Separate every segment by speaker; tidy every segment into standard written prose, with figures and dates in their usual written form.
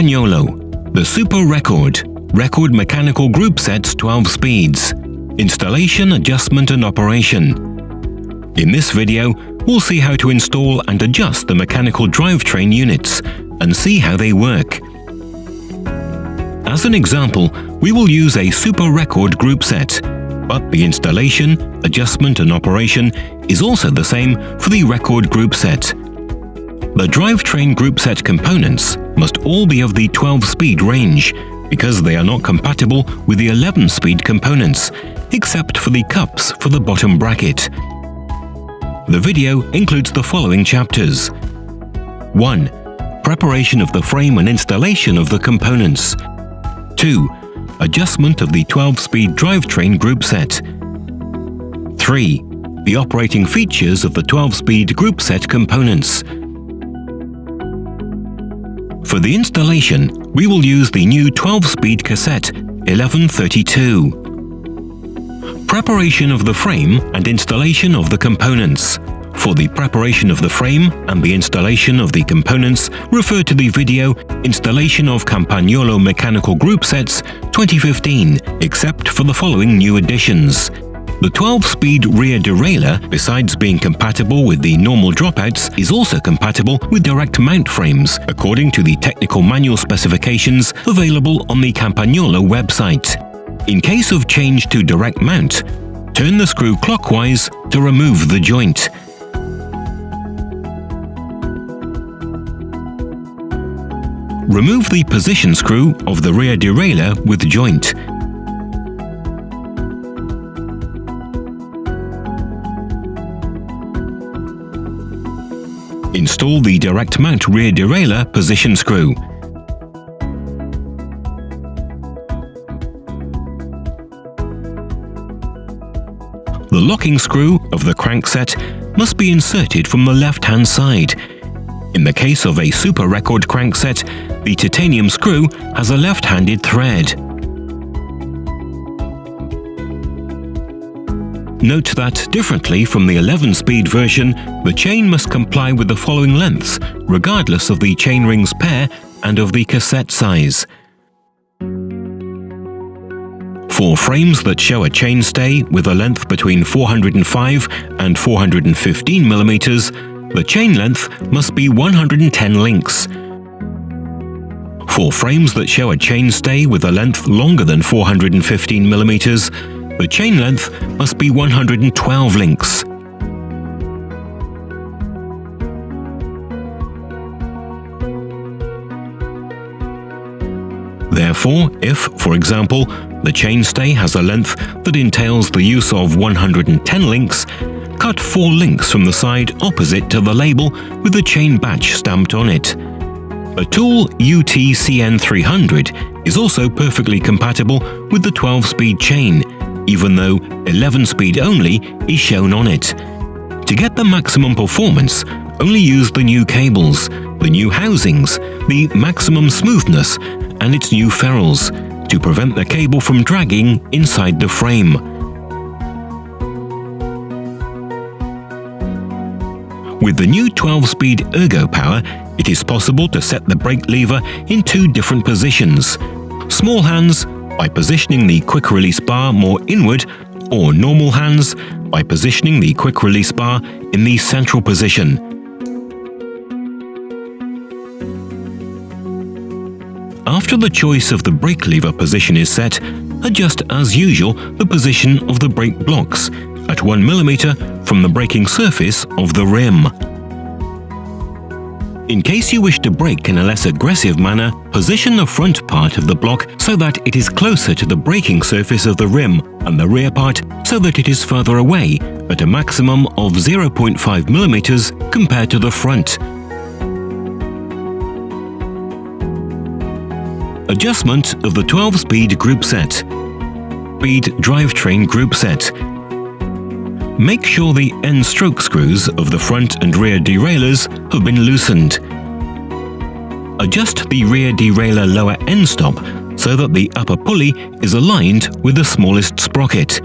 Speaker 1: Campanololo, the Super Record mechanical group sets 12 speeds, installation, adjustment and operation. In this video, we'll see how to install and adjust the mechanical drivetrain units and see how they work. As an example, we will use a Super Record group set, but the installation, adjustment and operation is also the same for the Record group set. The drivetrain group set components must all be of the 12-speed range because they are not compatible with the 11-speed components, except for the cups for the bottom bracket. The video includes the following chapters. 1. Preparation of the frame and installation of the components. 2. Adjustment of the 12-speed drivetrain group set. 3. The operating features of the 12-speed group set components. For the installation, we will use the new 12-speed cassette 1132. Preparation of the frame and installation of the components. For the preparation of the frame and the installation of the components, refer to the video Installation of Campanololo Mechanical Group Sets 2015, except for the following new additions. The 12-speed rear derailleur, besides being compatible with the normal dropouts, is also compatible with direct mount frames, according to the technical manual specifications available on the Campanololo website. In case of change to direct mount, turn the screw clockwise to remove the joint. Remove the position screw of the rear derailleur with joint. Install the direct mount rear derailleur position screw. The locking screw of the crankset must be inserted from the left-hand side. In the case of a Super Record crankset, the titanium screw has a left-handed thread. Note that, differently from the 11-speed version, the chain must comply with the following lengths, regardless of the chainring's pair and of the cassette size. For frames that show a chainstay with a length between 405 and 415 mm, the chain length must be 110 links. For frames that show a chainstay with a length longer than 415 mm, the chain length must be 112 links. Therefore, if, for example, the chainstay has a length that entails the use of 110 links, cut 4 links from the side opposite to the label with the chain batch stamped on it. A tool UTCN300 is also perfectly compatible with the 12-speed chain, even though 11-speed only is shown on it. To get the maximum performance, only use the new cables, the new housings, the maximum smoothness, and its new ferrules, to prevent the cable from dragging inside the frame. With the new 12-speed ergo power, it is possible to set the brake lever in 2 different positions. Small hands, by positioning the quick-release bar more inward, or normal hands, by positioning the quick-release bar in the central position. After the choice of the brake lever position is set, adjust as usual the position of the brake blocks at 1 mm from the braking surface of the rim. In case you wish to brake in a less aggressive manner, position the front part of the block so that it is closer to the braking surface of the rim and the rear part so that it is further away at a maximum of 0.5 mm compared to the front. Adjustment of the 12-speed group set. Speed drivetrain group set. Make sure the end stroke screws of the front and rear derailleurs have been loosened. Adjust the rear derailleur lower end stop so that the upper pulley is aligned with the smallest sprocket.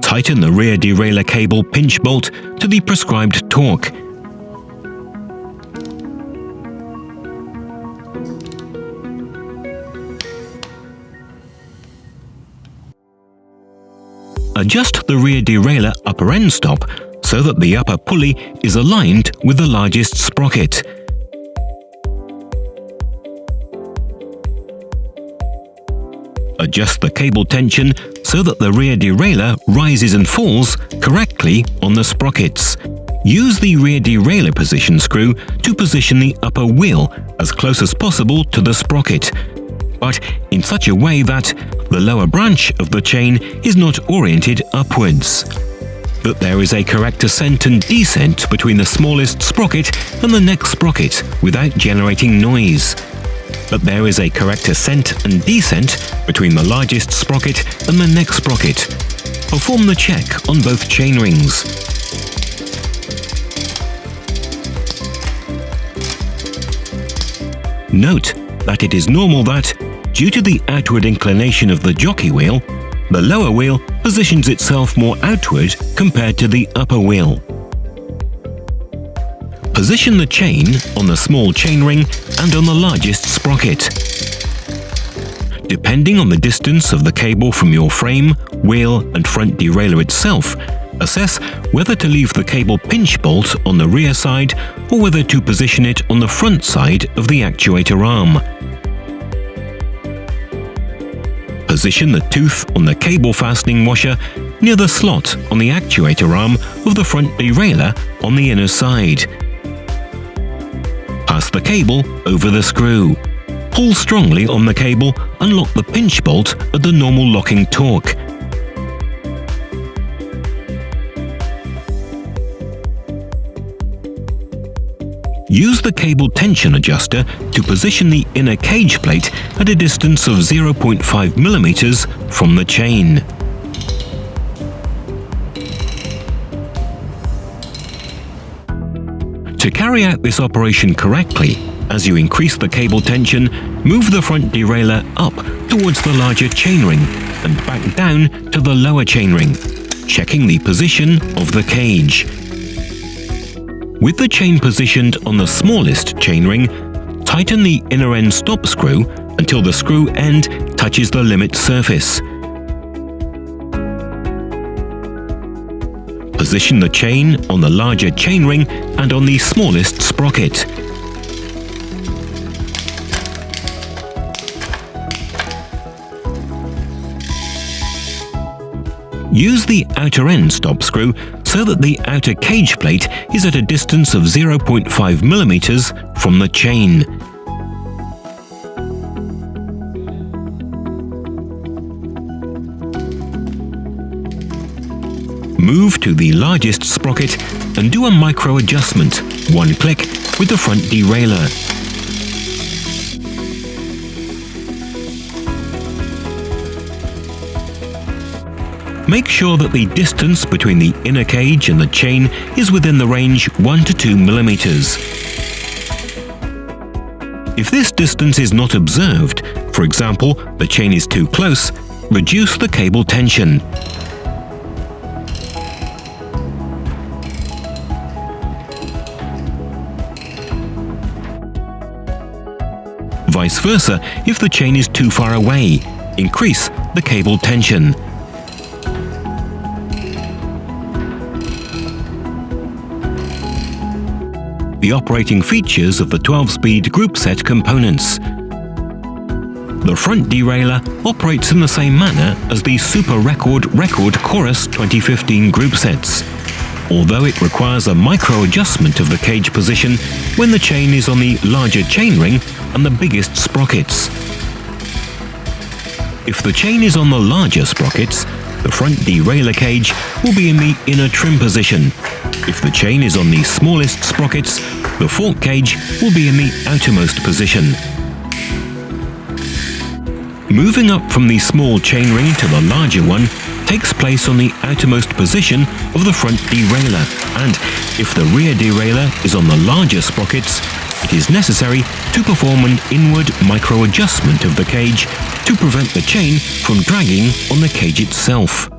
Speaker 1: Tighten the rear derailleur cable pinch bolt to the prescribed torque. adjust the rear derailleur upper end stop so that the upper pulley is aligned with the largest sprocket. Adjust the cable tension so that the rear derailleur rises and falls correctly on the sprockets. Use the rear derailleur position screw to position the upper wheel as close as possible to the sprocket, but in such a way that the lower branch of the chain is not oriented upwards. That there is a correct ascent and descent between the smallest sprocket and the next sprocket without generating noise. That there is a correct ascent and descent between the largest sprocket and the next sprocket. Perform the check on both chain rings. Note that it is normal that, due to the outward inclination of the jockey wheel, the lower wheel positions itself more outward compared to the upper wheel. Position the chain on the small chainring and on the largest sprocket. Depending on the distance of the cable from your frame, wheel and front derailleur itself, assess whether to leave the cable pinch bolt on the rear side or whether to position it on the front side of the actuator arm. Position the tooth on the cable fastening washer near the slot on the actuator arm of the front derailleur on the inner side. Pass the cable over the screw. Pull strongly on the cable and lock the pinch bolt at the normal locking torque. Use the cable tension adjuster to position the inner cage plate at a distance of 0.5 mm from the chain. To carry out this operation correctly, as you increase the cable tension, move the front derailleur up towards the larger chainring and back down to the lower chainring, checking the position of the cage. With the chain positioned on the smallest chainring, tighten the inner end stop screw until the screw end touches the limit surface. Position the chain on the larger chainring and on the smallest sprocket. Use the outer end stop screw so that the outer cage plate is at a distance of 0.5 mm from the chain. Move to the largest sprocket and do a micro adjustment, one click, with the front derailleur. Make sure that the distance between the inner cage and the chain is within the range 1 to 2 mm. If this distance is not observed, for example, the chain is too close, reduce the cable tension. Vice versa, if the chain is too far away, increase the cable tension. The operating features of the 12-speed group set components. The front derailleur operates in the same manner as the Super Record Chorus 2015 group sets, although it requires a micro adjustment of the cage position when the chain is on the larger chainring and the biggest sprockets. If the chain is on the larger sprockets, the front derailleur cage will be in the inner trim position. If the chain is on the smallest sprockets, the fork cage will be in the outermost position. Moving up from the small chainring to the larger one takes place on the outermost position of the front derailleur, and if the rear derailleur is on the larger sprockets, it is necessary to perform an inward micro adjustment of the cage to prevent the chain from dragging on the cage itself.